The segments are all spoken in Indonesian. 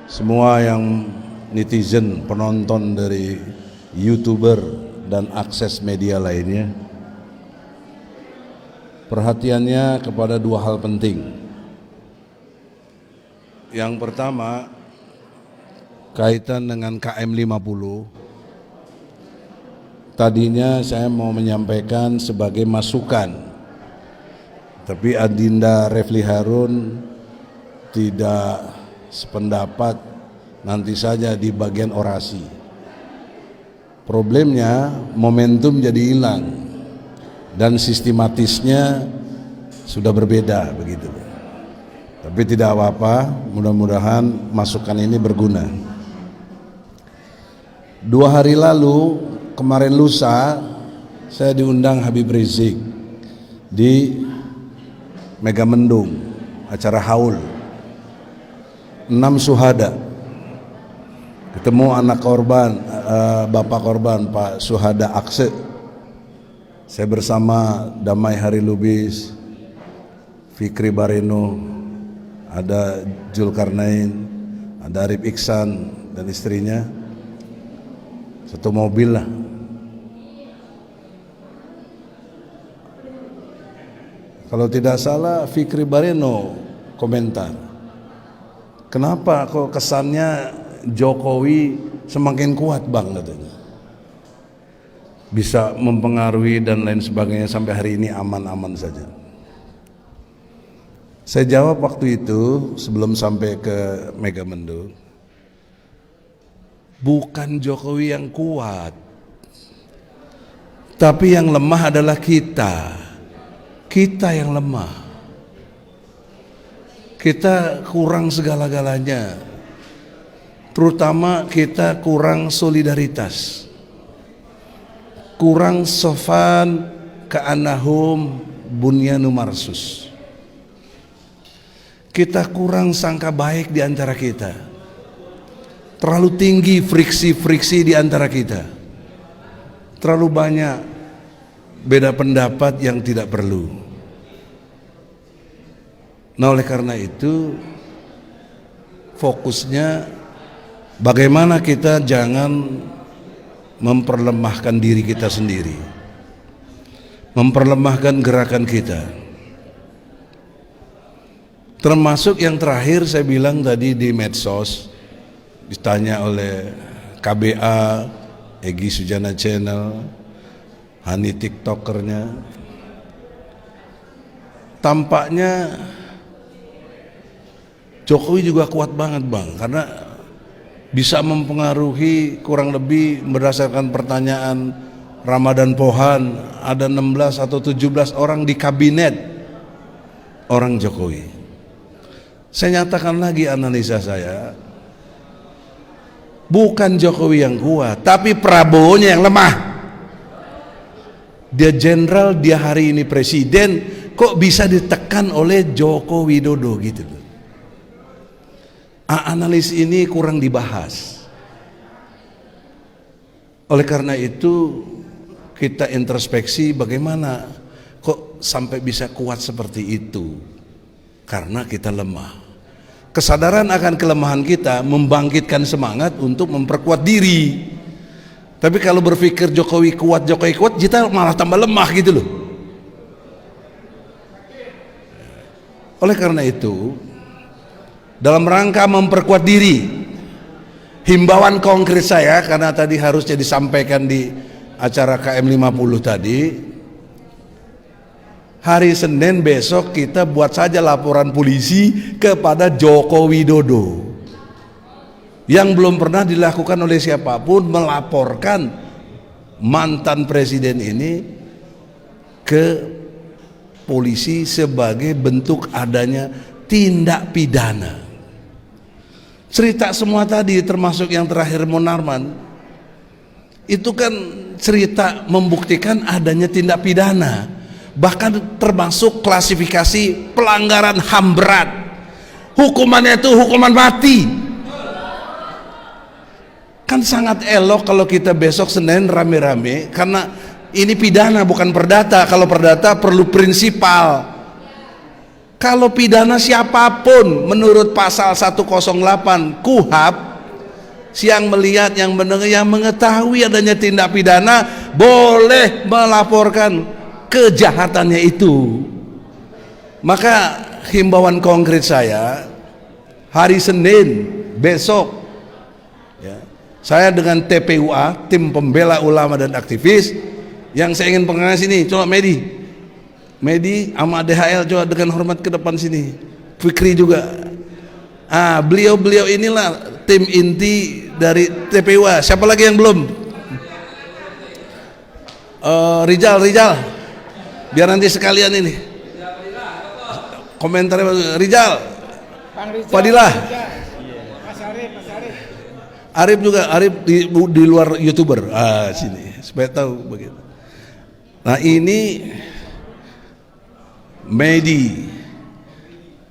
semua yang netizen, penonton dari YouTuber dan akses media lainnya, perhatiannya kepada dua hal penting. Yang pertama, kaitan dengan KM 50. Tadinya saya mau menyampaikan sebagai masukan, tapi Adinda Refli Harun tidak sependapat, nanti saja di bagian orasi. Problemnya momentum jadi hilang dan sistematisnya sudah berbeda begitu. Tapi tidak apa-apa, mudah-mudahan masukan ini berguna. 2 hari lalu, kemarin lusa, saya diundang Habib Rizik di Megamendung, acara haul 6 syuhada. Ketemu anak korban, bapak korban Pak Syuhada Akse. Saya bersama Damai Hari Lubis, Fikri Bareno, ada Zulkarnain, ada Arif Iksan dan istrinya. Satu mobil lah. Kalau tidak salah Fikri Bareno komentar, kenapa kok kesannya Jokowi semakin kuat bang, katanya, bisa mempengaruhi dan lain sebagainya, sampai hari ini aman-aman saja. Saya jawab waktu itu sebelum sampai ke Megamendung, bukan Jokowi yang kuat, tapi yang lemah adalah kita yang lemah. Kita kurang segala-galanya, terutama kita kurang solidaritas, kurang sofan ka'anahum bunyanu marsus. Kita kurang sangka baik di antara kita, terlalu tinggi friksi-friksi di antara kita, terlalu banyak beda pendapat yang tidak perlu. Nah, oleh karena itu fokusnya bagaimana kita jangan memperlemahkan diri kita sendiri, memperlemahkan gerakan kita. Termasuk yang terakhir saya bilang tadi di medsos, ditanya oleh KBA, Egy Sujana Channel, Hani TikTokernya, tampaknya Jokowi juga kuat banget bang, karena bisa mempengaruhi kurang lebih berdasarkan pertanyaan Ramadan Pohan, ada 16 atau 17 orang di kabinet orang Jokowi. Saya nyatakan lagi analisa saya, bukan Jokowi yang kuat, tapi Prabowo-nya yang lemah. Dia jenderal, dia hari ini presiden, kok bisa ditekan oleh Joko Widodo gitu loh. Analis ini kurang dibahas. Oleh karena itu kita introspeksi, bagaimana kok sampai bisa kuat seperti itu? Karena kita lemah. Kesadaran akan kelemahan kita membangkitkan semangat untuk memperkuat diri. Tapi kalau berpikir Jokowi kuat, kita malah tambah lemah gitu loh. Oleh karena itu, dalam rangka memperkuat diri, himbauan konkret saya, karena tadi harusnya disampaikan di acara KM 50 tadi, hari Senin besok kita buat saja laporan polisi kepada Joko Widodo, yang belum pernah dilakukan oleh siapapun, melaporkan mantan presiden ini ke polisi sebagai bentuk adanya tindak pidana. Cerita semua tadi, termasuk yang terakhir Munarman, itu kan cerita membuktikan adanya tindak pidana, bahkan termasuk klasifikasi pelanggaran HAM berat. Hukumannya itu hukuman mati. Kan sangat elok kalau kita besok Senin rame-rame, karena ini pidana bukan perdata. Kalau perdata perlu prinsipal. Kalau pidana siapapun menurut pasal 108 KUHP, yang melihat, yang mendengar, yang mengetahui adanya tindak pidana boleh melaporkan kejahatannya itu. Maka himbauan konkret saya, hari Senin besok ya, saya dengan TPUA, tim pembela ulama dan aktivis, yang saya ingin pengen sini, coba Medi sama DHL coba dengan hormat ke depan sini, Fikri juga. Beliau inilah tim inti dari TPUA. Siapa lagi yang belum? Rijal, biar nanti sekalian ini komentarnya. Rijal, Fadilah, Arif juga, Arif di luar YouTuber. Sini supaya tahu begitu. Nah, ini Medi,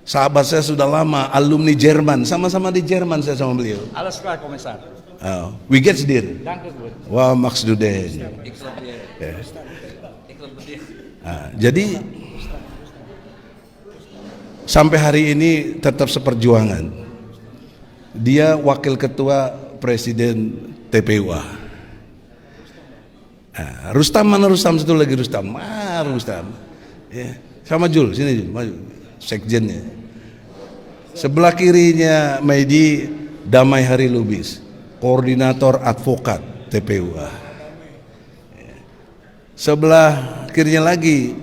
sahabat saya sudah lama, alumni Jerman, sama-sama di Jerman saya sama beliau. Alles klar, Kommissar. Wie geht's dir? Danke gut. Wah, machst du denn? Jadi sampai hari ini tetap seperjuangan. Dia wakil ketua presiden TPUA. Rustam mana Rustam? Satu lagi Rustam. Rustam. Ya. Sama Jul, sini Jul, maju. Sekjennya. Sebelah kirinya Medi Damai Hari Lubis, koordinator advokat TPUA. Sebelah kirinya lagi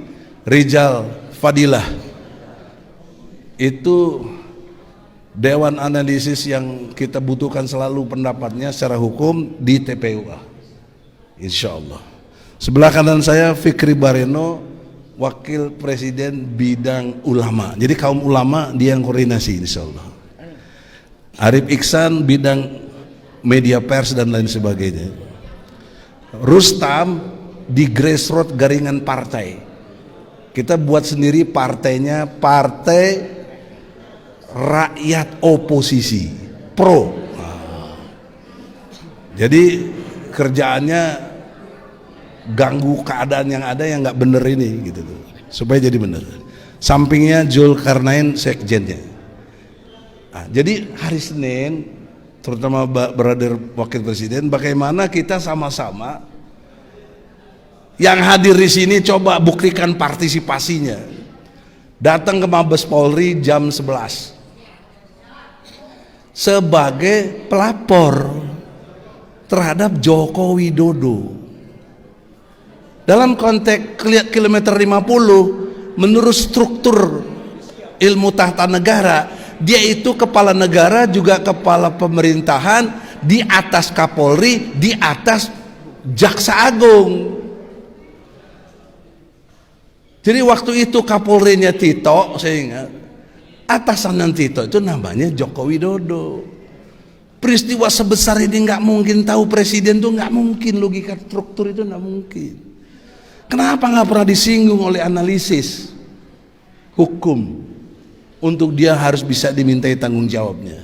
Rijal Fadilah, itu dewan analisis yang kita butuhkan selalu pendapatnya secara hukum di TPUA, insya Allah. Sebelah kanan saya Fikri Bareno, wakil presiden bidang ulama. Jadi kaum ulama dia yang koordinasi, insya Allah. Arif Iksan bidang media pers dan lain sebagainya. Rustam di grassroots garingan partai. Kita buat sendiri partainya, Partai Rakyat Oposisi Pro. Jadi kerjaannya ganggu keadaan yang ada yang nggak bener ini gitu tuh, supaya jadi bener. Sampingnya Zulkarnain sekjennya. Jadi hari Senin, terutama brother wakil presiden, bagaimana kita sama-sama yang hadir di sini coba buktikan partisipasinya. Datang ke Mabes Polri jam 11 sebagai pelapor terhadap Joko Widodo. Dalam konteks kilometer 50, menurut struktur ilmu tata negara, dia itu kepala negara juga kepala pemerintahan, di atas Kapolri, di atas Jaksa Agung. Jadi waktu itu Kapolrinya Tito, saya ingat, atasan Tito itu namanya Joko Widodo. Peristiwa sebesar ini nggak mungkin tahu presiden tuh, nggak mungkin, logika struktur itu nggak mungkin. Kenapa nggak pernah disinggung oleh analisis hukum untuk dia harus bisa dimintai tanggung jawabnya?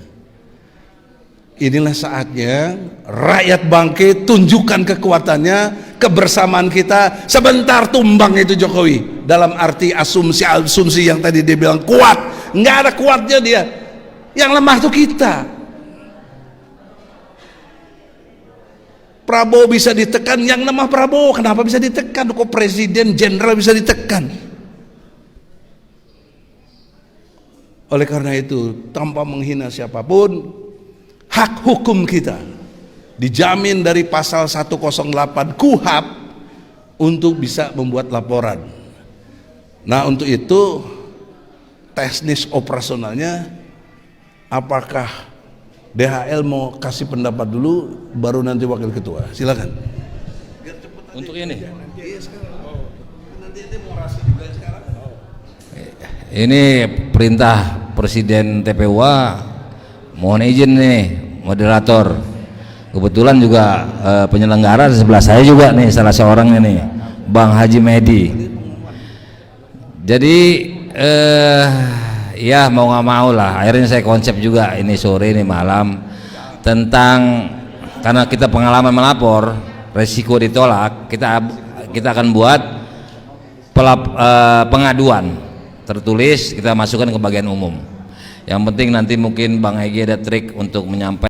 Inilah saatnya rakyat bangkit, tunjukkan kekuatannya, kebersamaan kita. Sebentar tumbang itu Jokowi, dalam arti asumsi yang tadi dia bilang kuat. Nggak ada kuatnya dia, yang lemah itu kita. Prabowo bisa ditekan, yang lemah Prabowo. Kenapa bisa ditekan? Kok presiden jenderal bisa ditekan? Oleh karena itu, tanpa menghina siapapun, hak hukum kita dijamin dari pasal 108 KUHP untuk bisa membuat laporan. Nah, untuk itu teknis operasionalnya, apakah DHL mau kasih pendapat dulu, baru nanti wakil ketua. Silakan. Untuk ini. Ini perintah Presiden TPUA. Mohon izin nih, moderator. Kebetulan juga penyelenggara di sebelah saya juga nih, salah seorangnya nih, Bang Haji Medi. Jadi ya mau nggak mau lah, akhirnya saya konsep juga ini sore ini malam tentang, karena kita pengalaman melapor resiko ditolak, kita akan buat pengaduan tertulis kita masukkan ke bagian umum. Yang penting nanti mungkin Bang Egy ada trik untuk menyampaikan